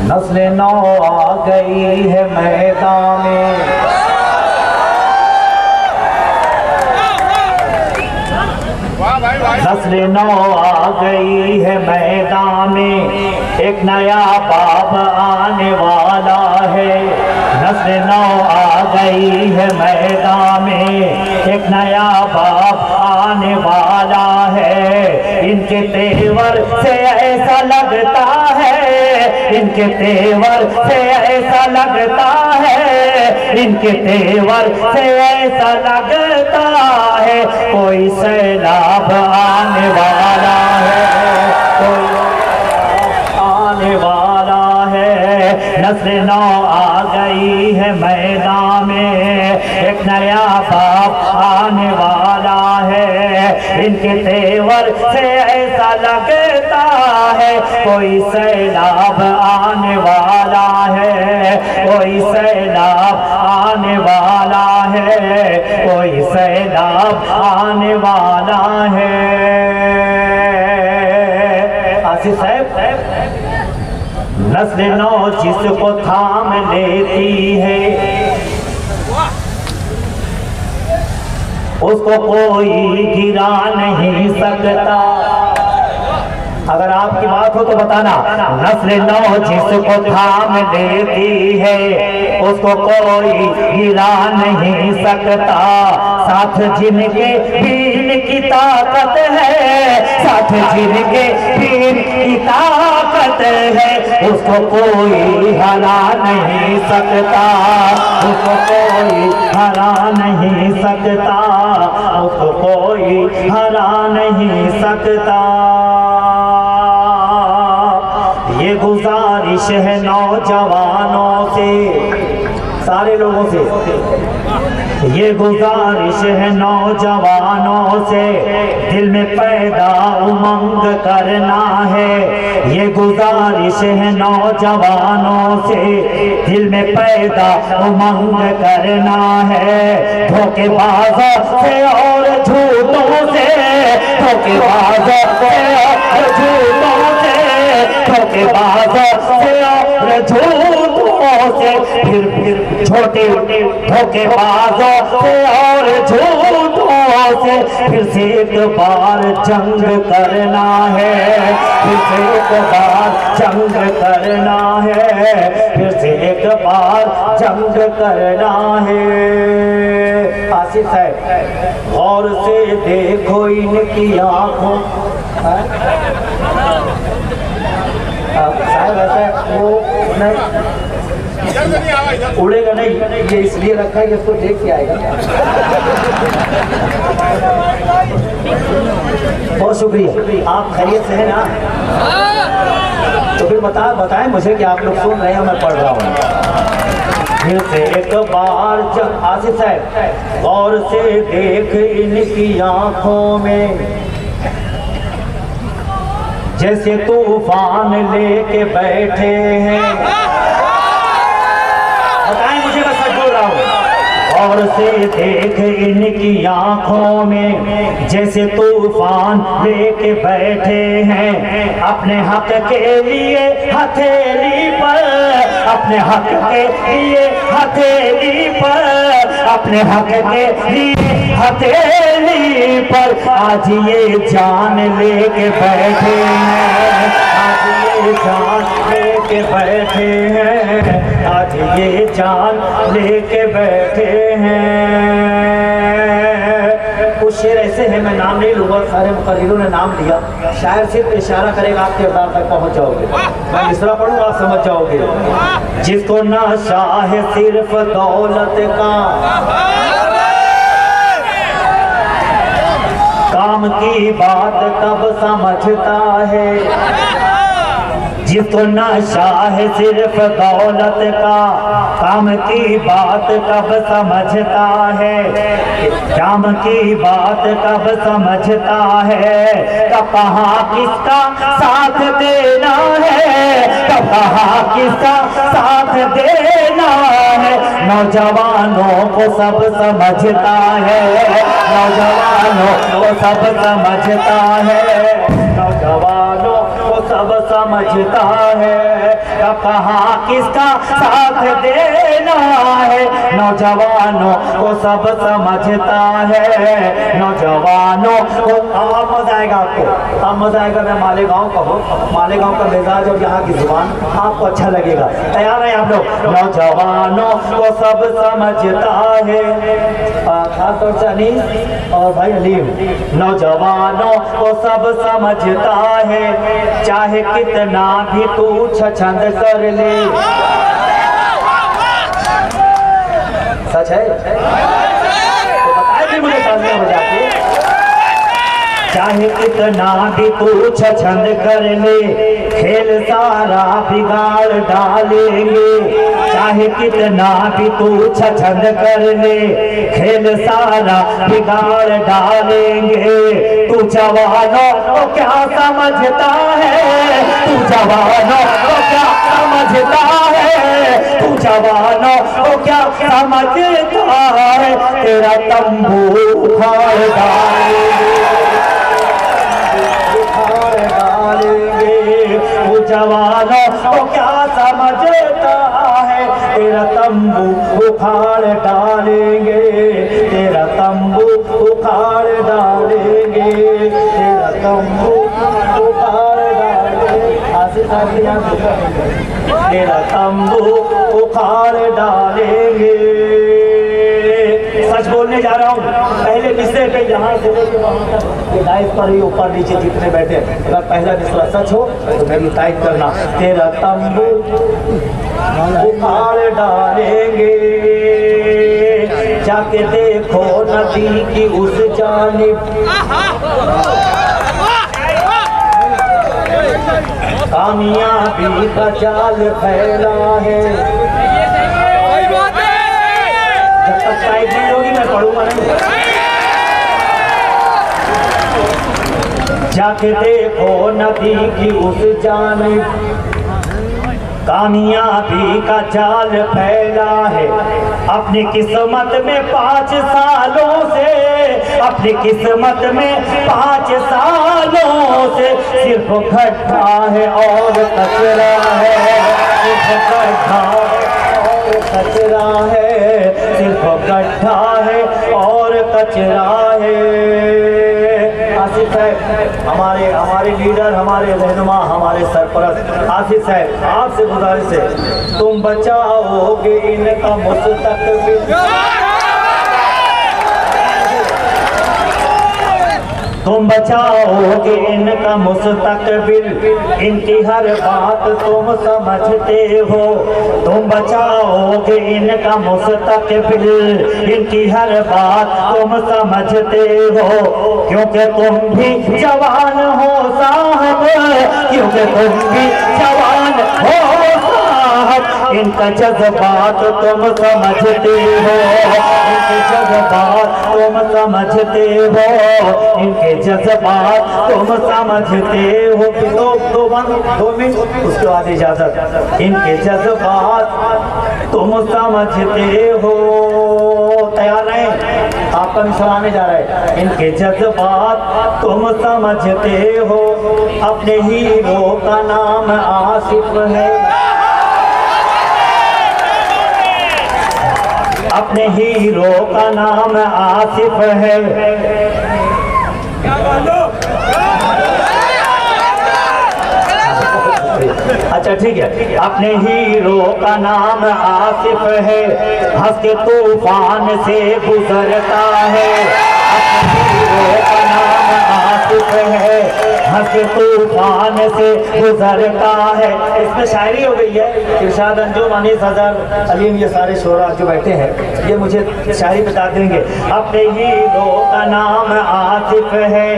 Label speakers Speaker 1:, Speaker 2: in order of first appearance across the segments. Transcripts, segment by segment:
Speaker 1: नस्ल नौ आ गई है मैदान में, नस्ल नौ आ गई है मैदान में, एक नया बाब आने वाला है। नस्ल नौ आ गई है मैदान में, एक नया बाब आने वाला है। इनके तेवर से ऐसा लगता है, इनके तेवर से ऐसा लगता है, इनके तेवर से ऐसा लगता है कोई सैलाब आने वाला है, कोई आने वाला है। नस्ल नौ आ गई है मैदान में, एक नया बाप आने वाला है। इनके तेवर से ऐसा लगता है कोई सैलाब आने वाला है, कोई सैलाब आने वाला है, कोई सैलाब आने वाला है। आसिफ साहब, नस्ल नौ जिसको थाम लेती है उसको कोई गिरा नहीं सकता। अगर आपकी बात हो तो बताना। नस्ल नौ जिसको थाम लेती है उसको कोई गिरा नहीं सकता। साथ जिनके दीन की ताकत है, साथ जिनके दीन की ताकत है उसको कोई हरा नहीं सकता, उसको कोई हरा नहीं सकता, उसको कोई हरा नहीं सकता। ये गुजारिश है नौजवानों से, सारे लोगों से, ये गुजारिश है नौजवानों से, दिल में पैदा उमंग करना है। ये गुजारिश है नौजवानों से, दिल में पैदा उमंग करना है। धोखेबाजों से और झूठों से, धोखेबाजों से और झूठों से, धोखेबाजों से और झूठों से, फिर छोटे धोखेबाजों से और झूठों से फिर से एक बार जंग करना है, फिर से एक बार जंग करना है, फिर से एक बार जंग करना है। आसिफ साहब, गौर से देखो इनकी आंखों, साहब ऐसा वो उड़ेगा नहीं, ये इसलिए रखा है कि उसको देख के आएगा। बहुत शुक्रिया। आप खैरियत से हैं ना? तो फिर बताएं मुझे कि आप लोग सुन रहे हैं, मैं पढ़ रहा हूँ। फिर से एक बार जब आसिफ साहब गौर से देख इनकी आंखों में, जैसे तूफान लेके बैठे हैं। बताएं मुझे, मैं सच बोल रहा हूँ। और से देख इनकी आंखों में, जैसे तूफान लेके बैठे हैं। अपने हक के लिए हथेली पर, अपने हक के लिए हथेली पर, अपने हक के लिए हथेली पर आज ये जान लेके बैठे हैं, आज ये जान लेके बैठे हैं, आज ये जान लेके बैठे हैं। कुछ शेर ऐसे हैं, मैं नाम नहीं लूंगा, सारे मुकर्रिरों ने नाम लिया। शायर सिर्फ इशारा करेगा, आपके किरदार तक पहुंच जाओगे। मैं मिसरा पढ़ूंगा, आप समझ जाओगे। जिसको नशा है सिर्फ दौलत का, काम की बात कब समझता है। जिसको नशा है सिर्फ दौलत का, काम की बात कब समझता है। काम की बात कब समझता है। कब कहाँ किसका साथ देना है, कब कहाँ किसका साथ देना है। नौजवानों को सब समझता है, नौजवानों को सब समझता है, नौजवानों को सब समझता है, कब कहाँ किसका साथ देना है। नौजवानों को सब समझता है, नौजवानों को। अब मजा आएगा आपको, अब मजा आएगा। मैं मालेगांव का हूँ, मालेगांव का मिजाज और यहाँ की जुबान आपको अच्छा लगेगा। तैयार है आप लोग? नौजवानों को सब समझता है, खास तौर से अनीस और भाई अलीम। नौजवानों को सब समझता है, चाहे कितना भी तू छछंद कर ले। सच है तो बताए थे मुझे तालियां बजा के। चाहे कितना भी तू छछंद कर ले, खेल सारा बिगाड़ डालेंगे। चाहे कितना भी तू छछंद कर ले, खेल सारा बिगाड़ डालेंगे। तू जवानों को क्या समझता है, तू जवानों को क्या समझता है, तू जवानों को क्या समझता है। तेरा तंबू उखाड़ डालेंगे, जवानों को क्या समझता है। तेरा तंबू उखाड़ डालेंगे, तेरा तंबू उखाड़ डालेंगे, तेरा तंबू उखाड़ डालेंगे, तेरा तंबू उखाड़ डालेंगे। सच बोलने जा रहा हूँ। पहले मिसरे पे यहाँ से लेके वहाँ तक ये डाइस पर ही ऊपर नीचे जितने बैठे, अगर पहला मिसरा सच हो तो मेरी टाइप करना। तेरा तंबू उखाड़ डालेंगे, जाके देखो नदी की उस जानिब, कामयाबी का जाल फैला है। जब तक टाइप नहीं होगी मैं पढ़ूंगा नहीं। जाके देखो नदी की उस जानिब, कामयाबी का जाल फैला है। अपनी किस्मत में 5 सालों से, अपनी किस्मत में 5 सालों से सिर्फ खड्डा है और कचरा है, सिर्फ खड्डा और कचरा है, सिर्फ गड्ढा है और कचरा है। आसिफ साहब हमारे लीडर, हमारे रहनुमा, हमारे सरपरस्त आसिफ साहब, आपसे गुजारिश है तुम बचाओगे इनका मुस्तकबिल, तुम बचाओगे इनका मुस्तकबिल। इनकी हर बात तुम समझते हो, तुम बचाओगे इनका मुस्तकबिल। इनकी हर बात तुम समझते हो, क्योंकि तुम भी जवान हो साहब, क्योंकि तुम भी जवान हो साहब। इनका जज्बात तुम समझते हो, इनके जज्बात तुम समझते हो, इनके जज्बात तुम समझते हो। दो मिनट उसके बाद इजाजत। इनके जज्बात तुम समझते हो। तैयार रहें, आपका मिसरा आने जा रहा है। इनके जज्बात तुम समझते हो। अपने हीरो का नाम आसिफ है, अपने हीरो का नाम आसिफ है। अच्छा ठीक है, अपने हीरो का नाम आसिफ है, हंस के तूफान से गुजरता है। अपने हीरो का नाम आसिफ है, हंस के तूफान से गुजरता है। इसमें शायरी हो गई है। इरशाद अंजुम, अनीस हज़र, अलीम, ये सारे शोरा जो बैठे हैं ये मुझे शायरी बता देंगे। अपने हीरो का नाम आसिफ है,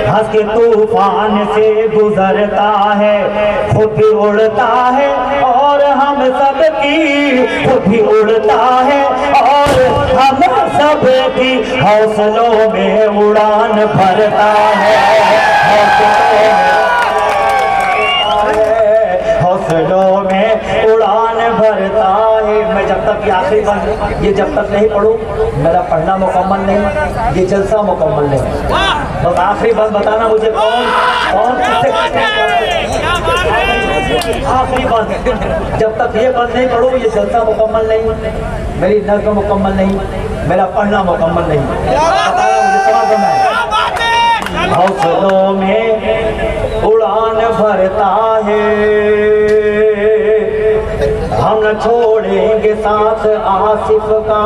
Speaker 1: हंस के तूफान से गुजरता है। खुद भी उड़ता है और हम सब की, खुद भी उड़ता है और हम सब की हौसलों में उड़ान भरता है, हौसलों में उड़ान भरता है। मैं जब तक ये आखिरी बंद ये जब तक नहीं पढ़ूं मेरा पढ़ना मुकम्मल नहीं, ये जलसा मुकम्मल नहीं। बस आखिरी बात बताना मुझे, कौन कौन आखिरी बात, जब तक ये बात नहीं पढ़ो ये जलसा मुकम्मल नहीं, मेरी नज़्म मुकम्मल नहीं, मेरा पढ़ना मुकम्मल नहीं। बताया मुझे सवाल करना है। हौसलों में उड़ान भरता है, हम न छोड़ेंगे साथ आसिफ का,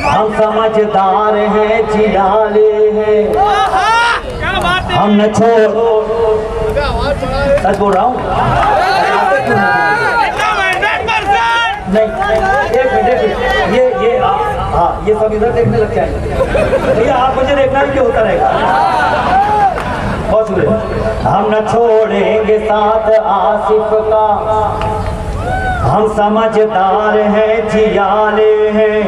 Speaker 1: हम समझदार हैं जियाले हैं, हम न छोड़, सच बोल रहा हूँ नहीं, एक मिनट, ये हाँ ये सब इधर देखने लग जाएंगे भैया, आप मुझे देखना है क्या होता रहेगा। बहुत शुक्रिया। हम न छोड़ेंगे साथ आसिफ का, हम समझदार हैं जियाले हैं,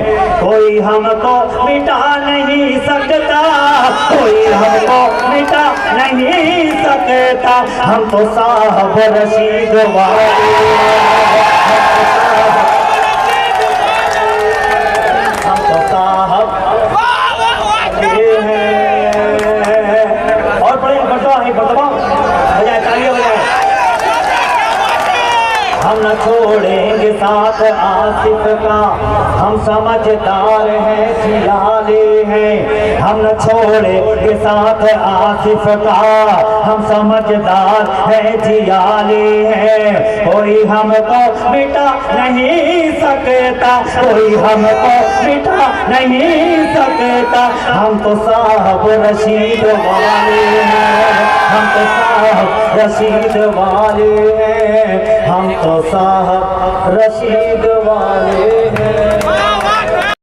Speaker 1: कोई हमको मिटा नहीं सकता, कोई हमको मिटा नहीं सकता, हम तो साहब रशीद वाले, हम तो साहब हैं। और बड़े बड़वा बजाय तालियां बजाए। हम न छोड़ेंगे साथ आसिफ का, हम समझदार हैं जियाले हैं, हम न छोड़ेंगे साथ आसिफ का, हम समझदार हैं जियाले हैं, कोई हमको मिटा नहीं सकता, कोई हमको मिटा नहीं सकता, हम तो साहब रशीद वाले हैं, हम तो साहब रशीद वाले हैं, हम तो साहब रशीद वाले हैं।